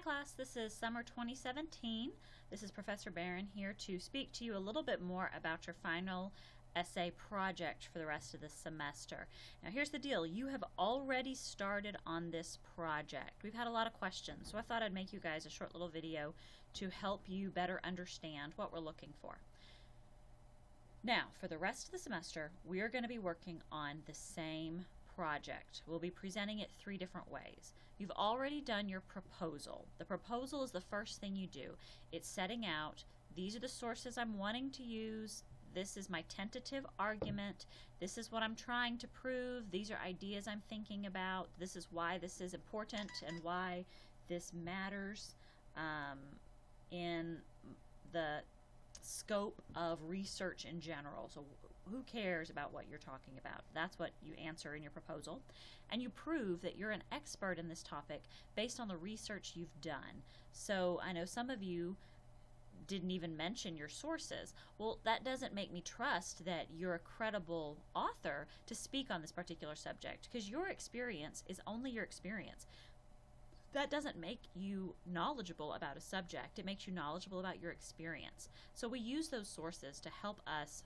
class, this is summer 2017. This is Professor Barron here to speak to you a little bit more about your final essay project for the rest of the semester. Now here's the deal, you have already started on this project. We've had a lot of questions, so I thought I'd make you guys a short little video to help you better understand what we're looking for. Now, for the rest of the semester, we are going to be working on the same project. We'll be presenting it 3 different ways. You've already done your proposal. The proposal is the first thing you do. It's setting out, these are the sources I'm wanting to use, this is my tentative argument, this is what I'm trying to prove, these are ideas I'm thinking about, this is why this is important and why this matters in the scope of research in general. So who cares about what you're talking about? That's what you answer in your proposal. And you prove that you're an expert in this topic based on the research you've done. So I know some of you didn't even mention your sources. Well, that doesn't make me trust that you're a credible author to speak on this particular subject, because your experience is only your experience. That doesn't make you knowledgeable about a subject. It makes you knowledgeable about your experience. So we use those sources to help us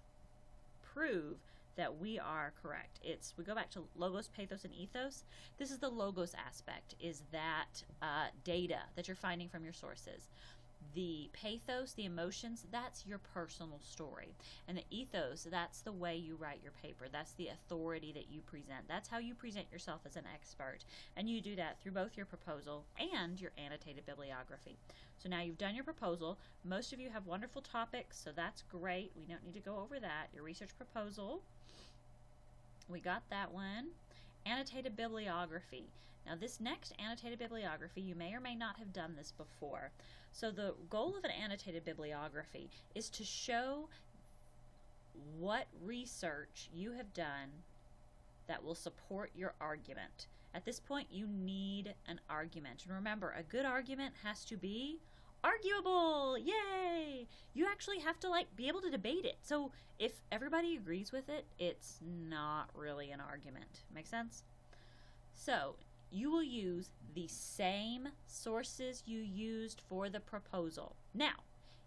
prove that we are correct. We go back to logos, pathos, and ethos. This is the logos aspect, is that data that you're finding from your sources. The pathos, the emotions, that's your personal story. And the ethos, that's the way you write your paper. That's the authority that you present. That's how you present yourself as an expert. And you do that through both your proposal and your annotated bibliography. So now you've done your proposal. Most of you have wonderful topics, so that's great. We don't need to go over that. Your research proposal, we got that one. Annotated bibliography. Now this next annotated bibliography, you may or may not have done this before. So the goal of an annotated bibliography is to show what research you have done that will support your argument. At this point, you need an argument. And remember, a good argument has to be arguable. Yay! You actually have to be able to debate it. So if everybody agrees with it, it's not really an argument. Make sense? So you will use the same sources you used for the proposal. Now,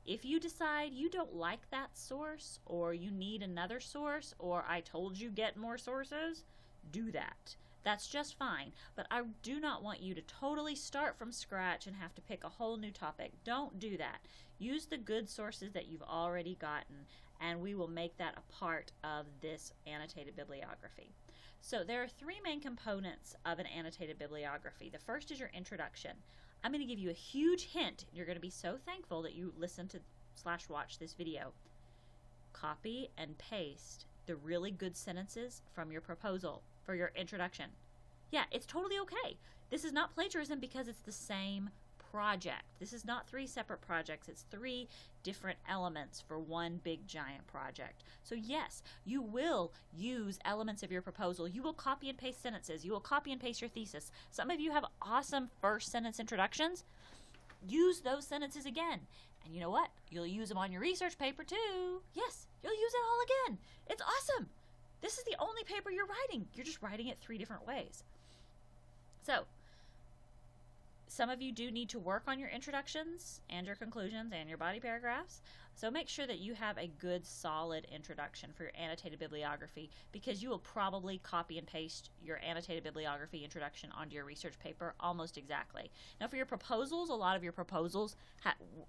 if you decide you don't like that source, or you need another source, or I told you get more sources, do that. That's just fine, but I do not want you to totally start from scratch and have to pick a whole new topic. Don't do that. Use the good sources that you've already gotten, and we will make that a part of this annotated bibliography. So there are 3 main components of an annotated bibliography. The first is your introduction. I'm going to give you a huge hint. You're going to be so thankful that you listened to / watch this video. Copy and paste the really good sentences from your proposal for your introduction. Yeah, it's totally okay. This is not plagiarism because it's the same project. This is not 3 separate projects. It's 3 different elements for one big giant project. So yes, you will use elements of your proposal. You will copy and paste sentences. You will copy and paste your thesis. Some of you have awesome first sentence introductions. Use those sentences again. And you know what? You'll use them on your research paper too. Yes, you'll use it all again. It's awesome. This is the only paper you're writing. You're just writing it 3 different ways. So, some of you do need to work on your introductions and your conclusions and your body paragraphs. So make sure that you have a good solid introduction for your annotated bibliography, because you will probably copy and paste your annotated bibliography introduction onto your research paper almost exactly. Now for your proposals, a lot of your proposals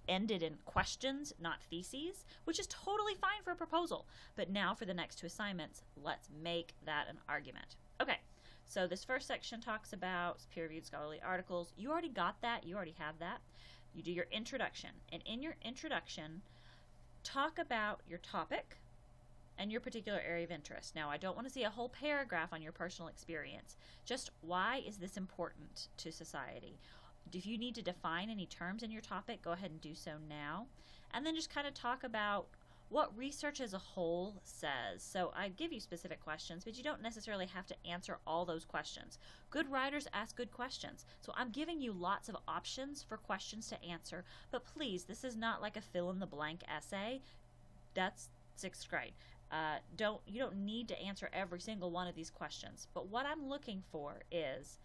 ended in questions, not theses, which is totally fine for a proposal. But now for the next 2 assignments, let's make that an argument. Okay. So this first section talks about peer-reviewed scholarly articles. You already got that. You already have that. You do your introduction. And in your introduction, talk about your topic and your particular area of interest. Now, I don't want to see a whole paragraph on your personal experience. Just why is this important to society? If you need to define any terms in your topic, go ahead and do so now. And then just kind of talk about what research as a whole says. So I give you specific questions, but you don't necessarily have to answer all those questions. Good writers ask good questions. So I'm giving you lots of options for questions to answer, but please, this is not like a fill-in-the-blank essay. That's 6th grade. You don't need to answer every single one of these questions. But what I'm looking for is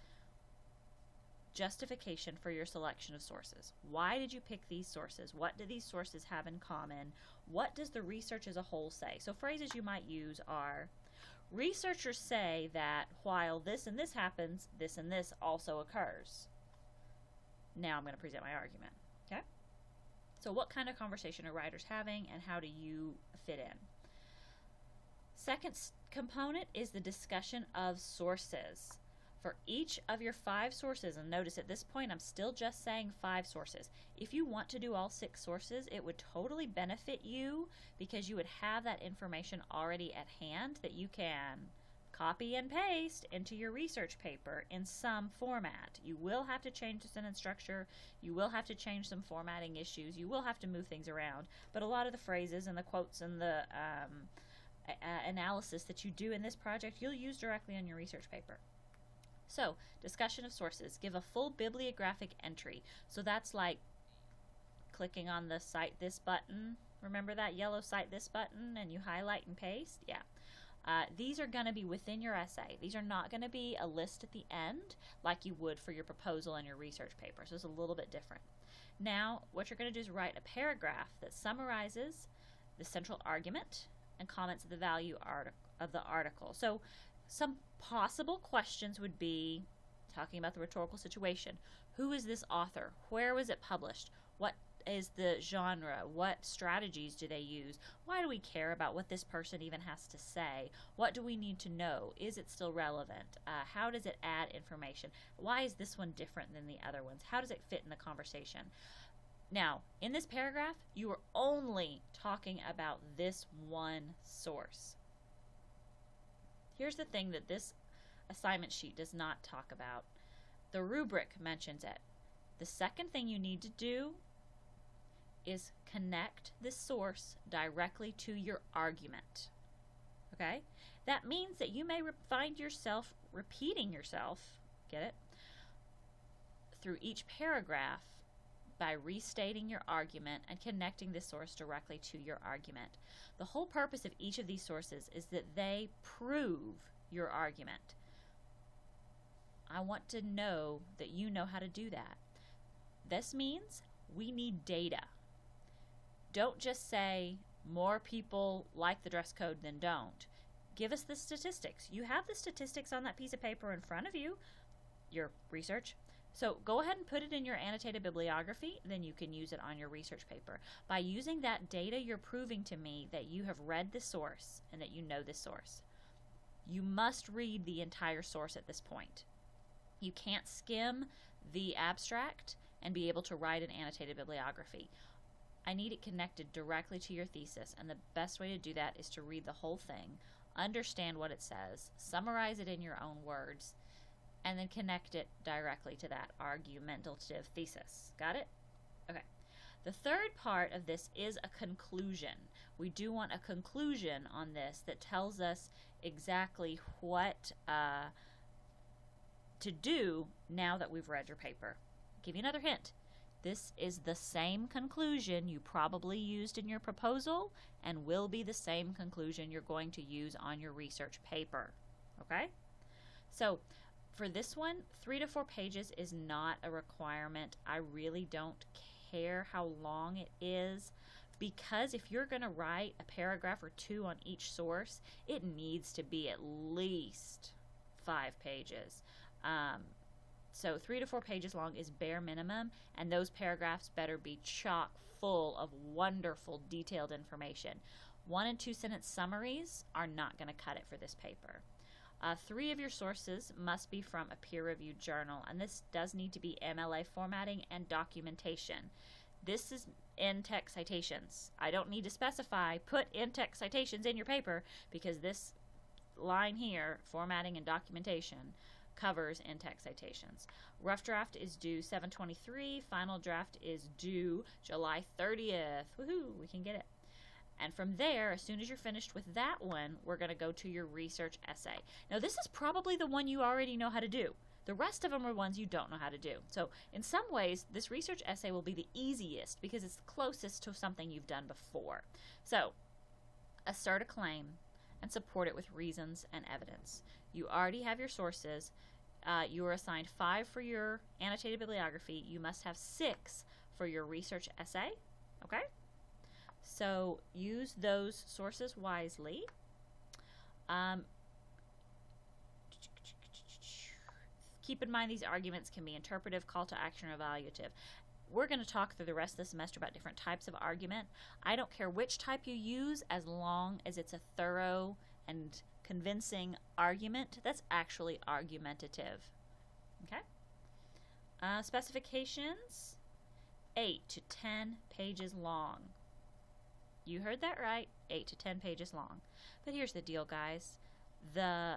justification for your selection of sources. Why did you pick these sources? What do these sources have in common? What does the research as a whole say? So phrases you might use are, researchers say that while this and this happens, this and this also occurs. Now I'm going to present my argument. Okay? So what kind of conversation are writers having, and how do you fit in? Second component is the discussion of sources. For each of your 5 sources, and notice at this point I'm still just saying 5 sources. If you want to do all 6 sources, it would totally benefit you because you would have that information already at hand that you can copy and paste into your research paper in some format. You will have to change the sentence structure, you will have to change some formatting issues, you will have to move things around, but a lot of the phrases and the quotes and the analysis that you do in this project you'll use directly on your research paper. So, discussion of sources. Give a full bibliographic entry. So that's like clicking on the Cite This button. Remember that yellow Cite This button and you highlight and paste? Yeah. These are going to be within your essay. These are not going to be a list at the end like you would for your proposal and your research paper. So it's a little bit different. Now, what you're going to do is write a paragraph that summarizes the central argument and comments the value of the article. So some possible questions would be talking about the rhetorical situation. Who is this author? Where was it published? What is the genre? What strategies do they use? Why do we care about what this person even has to say? What do we need to know? Is it still relevant? How does it add information? Why is this one different than the other ones? How does it fit in the conversation? Now, in this paragraph, you are only talking about this one source. Here's the thing that this assignment sheet does not talk about. The rubric mentions it. The second thing you need to do is connect this source directly to your argument. Okay? That means that you may find yourself repeating yourself, get it, through each paragraph by restating your argument and connecting this source directly to your argument. The whole purpose of each of these sources is that they prove your argument. I want to know that you know how to do that. This means we need data. Don't just say more people like the dress code than don't. Give us the statistics. You have the statistics on that piece of paper in front of you, your research. So go ahead and put it in your annotated bibliography, then you can use it on your research paper. By using that data, you're proving to me that you have read the source and that you know the source. You must read the entire source at this point. You can't skim the abstract and be able to write an annotated bibliography. I need it connected directly to your thesis, and the best way to do that is to read the whole thing, understand what it says, summarize it in your own words, and then connect it directly to that argumentative thesis. Got it? Okay. The third part of this is a conclusion. We do want a conclusion on this that tells us exactly what to do now that we've read your paper. I'll give you another hint. This is the same conclusion you probably used in your proposal and will be the same conclusion you're going to use on your research paper. Okay? So, for this one, 3 to 4 pages is not a requirement. I really don't care how long it is, because if you're going to write a paragraph or 2 on each source, it needs to be at least 5 pages. So 3 to 4 pages long is bare minimum, and those paragraphs better be chock full of wonderful detailed information. 1 and 2 sentence summaries are not going to cut it for this paper. 3 of your sources must be from a peer-reviewed journal, and this does need to be MLA formatting and documentation. This is in-text citations. I don't need to specify, put in-text citations in your paper, because this line here, formatting and documentation, covers in-text citations. Rough draft is due 7/23. Final draft is due July 30th. Woohoo, we can get it. And from there, as soon as you're finished with that one, we're going to go to your research essay. Now, this is probably the one you already know how to do. The rest of them are ones you don't know how to do. So, in some ways, this research essay will be the easiest because it's the closest to something you've done before. So, assert a claim and support it with reasons and evidence. You already have your sources. You are assigned 5 for your annotated bibliography. You must have 6 for your research essay. Okay? So use those sources wisely. Keep in mind these arguments can be interpretive, call to action, or evaluative. We're going to talk through the rest of the semester about different types of argument. I don't care which type you use as long as it's a thorough and convincing argument that's actually argumentative. Okay? Specifications, 8 to 10 pages long. You heard that right, 8 to 10 pages long. But here's the deal, guys. The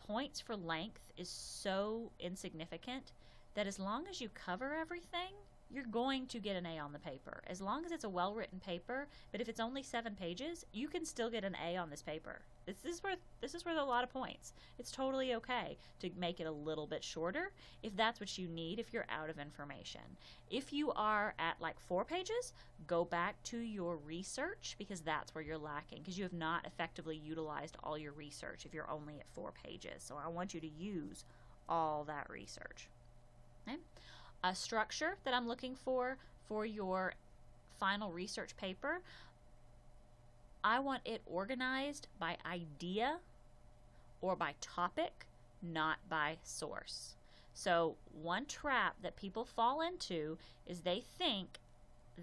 points for length is so insignificant that as long as you cover everything, you're going to get an A on the paper. As long as it's a well-written paper, but if it's only 7 pages, you can still get an A on this paper. This is worth a lot of points. It's totally okay to make it a little bit shorter if that's what you need if you're out of information. If you are at like 4 pages, go back to your research because that's where you're lacking, because you have not effectively utilized all your research if you're only at 4 pages. So I want you to use all that research. Okay? A structure that I'm looking for your final research paper, I want it organized by idea or by topic, not by source. So one trap that people fall into is they think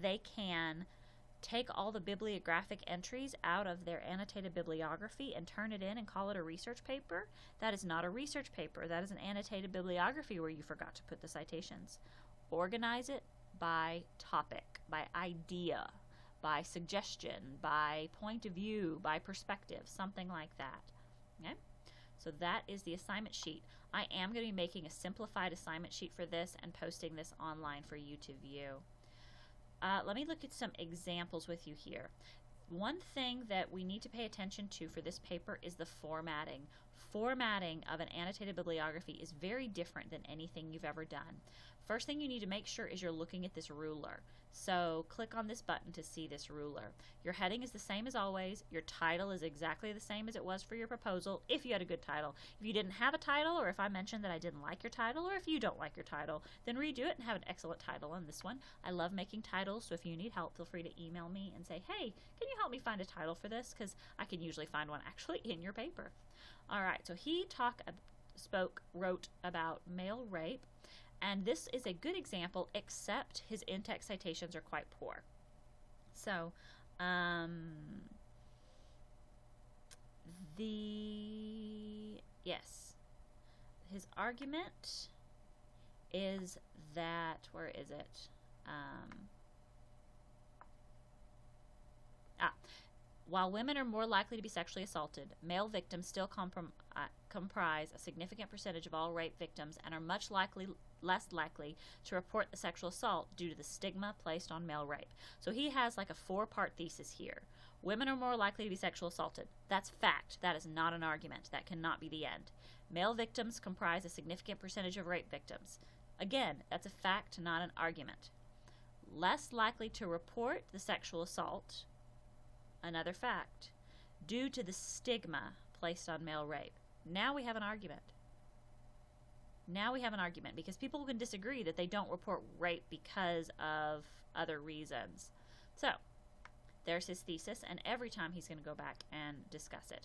they can take all the bibliographic entries out of their annotated bibliography and turn it in and call it a research paper. That is not a research paper. That is an annotated bibliography where you forgot to put the citations. Organize it by topic, by idea, by suggestion, by point of view, by perspective, something like that. Okay? So that is the assignment sheet. I am going to be making a simplified assignment sheet for this and posting this online for you to view. Let me look at some examples with you here. One thing that we need to pay attention to for this paper is the formatting. Formatting of an annotated bibliography is very different than anything you've ever done. First thing you need to make sure is you're looking at this ruler. So click on this button to see this ruler. Your heading is the same as always. Your title is exactly the same as it was for your proposal if you had a good title. If you didn't have a title, or if I mentioned that I didn't like your title, or if you don't like your title, then redo it and have an excellent title on this one. I love making titles, so if you need help, feel free to email me and say, hey, can you help me find a title for this? Because I can usually find one actually in your paper. All right, so he wrote about male rape. And this is a good example, except his in-text citations are quite poor. So, his argument is that, where is it? While women are more likely to be sexually assaulted, male victims still comprise a significant percentage of all rape victims and are much less likely to report the sexual assault due to the stigma placed on male rape. So he has like a 4-part thesis here. Women are more likely to be sexually assaulted. That's fact. That is not an argument. That cannot be the end. Male victims comprise a significant percentage of rape victims. Again, that's a fact, not an argument. Less likely to report the sexual assault, another fact, due to the stigma placed on male rape. Now we have an argument. Now we have an argument because people can disagree that they don't report rape because of other reasons. So there's his thesis, and every time he's going to go back and discuss it.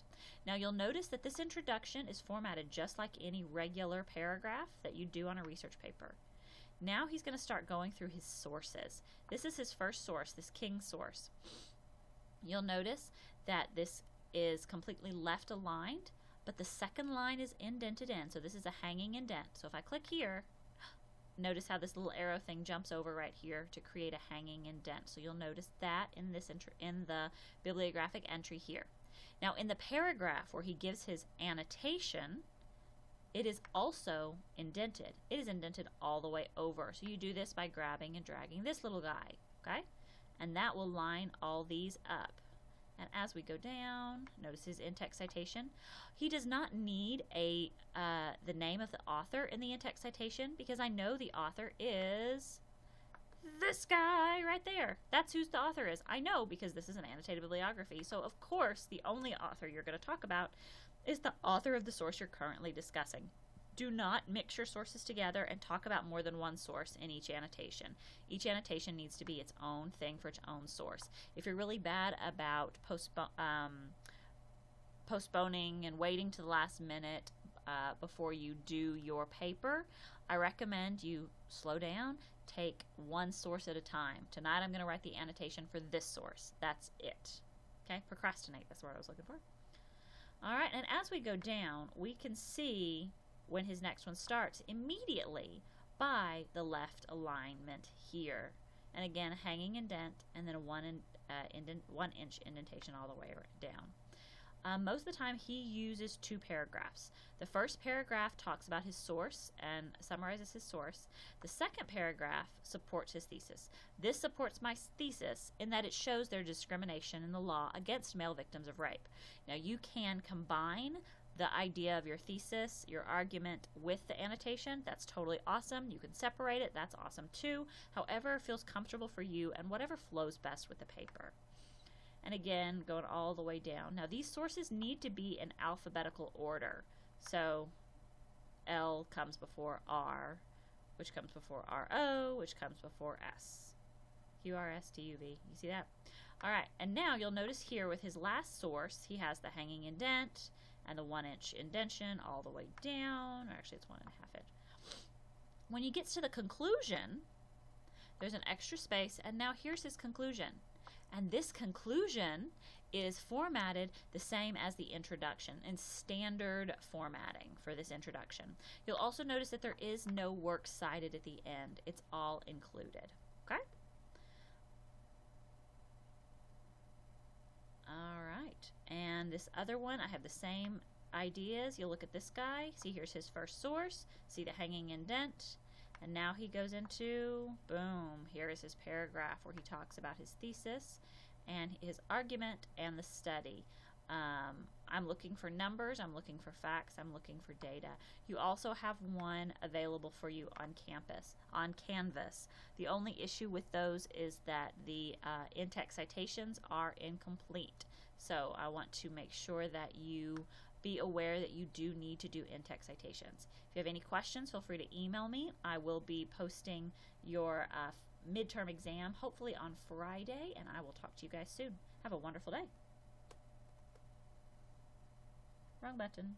Now you'll notice that this introduction is formatted just like any regular paragraph that you do on a research paper. Now he's going to start going through his sources. This is his first source, this King source. You'll notice that this is completely left aligned, but the second line is indented in, so this is a hanging indent. So if I click here, notice how this little arrow thing jumps over right here to create a hanging indent. So you'll notice that in the bibliographic entry here. Now in the paragraph where he gives his annotation, it is also indented. It is indented all the way over. So you do this by grabbing and dragging this little guy, okay? And that will line all these up. And as we go down, notice his in-text citation. He does not need the name of the author in the in-text citation because I know the author is this guy right there. That's who the author is. I know because this is an annotated bibliography. So of course, the only author you're going to talk about is the author of the source you're currently discussing. Do not mix your sources together and talk about more than one source in each annotation. Each annotation needs to be its own thing for its own source. If you're really bad about postponing and waiting to the last minute before you do your paper, I recommend you slow down, take one source at a time. Tonight I'm going to write the annotation for this source. That's it. Okay, procrastinate, that's the word I was looking for. All right, and as we go down, we can see when his next one starts immediately by the left alignment here. And again, a hanging indent and then a 1 inch indentation all the way down. Most of the time he uses 2 paragraphs. The first paragraph talks about his source and summarizes his source. The second paragraph supports his thesis. This supports my thesis in that it shows their discrimination in the law against male victims of rape. Now you can combine the idea of your thesis, your argument, with the annotation. That's totally awesome. You can separate it. That's awesome too. However feels comfortable for you and whatever flows best with the paper. And again, going all the way down. Now these sources need to be in alphabetical order. So L comes before R, which comes before RO, which comes before S. QRSTUV. You see that? All right, and now you'll notice here with his last source, he has the hanging indent and the 1 inch indentation all the way down, or actually it's 1.5 inch. When he gets to the conclusion, there's an extra space, and now here's his conclusion. And this conclusion is formatted the same as the introduction in standard formatting for this introduction. You'll also notice that there is no works cited at the end. It's all included. Okay? All right. And this other one, I have the same ideas. You'll look at this guy. See, here's his first source. See the hanging indent. And now he goes into, boom, here is his paragraph where he talks about his thesis and his argument and the study. I'm looking for numbers, I'm looking for facts, I'm looking for data. You also have one available for you on campus, on Canvas. The only issue with those is that the in-text citations are incomplete. So I want to make sure that you be aware that you do need to do in-text citations. If you have any questions, feel free to email me. I will be posting your midterm exam hopefully on Friday, and I will talk to you guys soon. Have a wonderful day. Wrong button.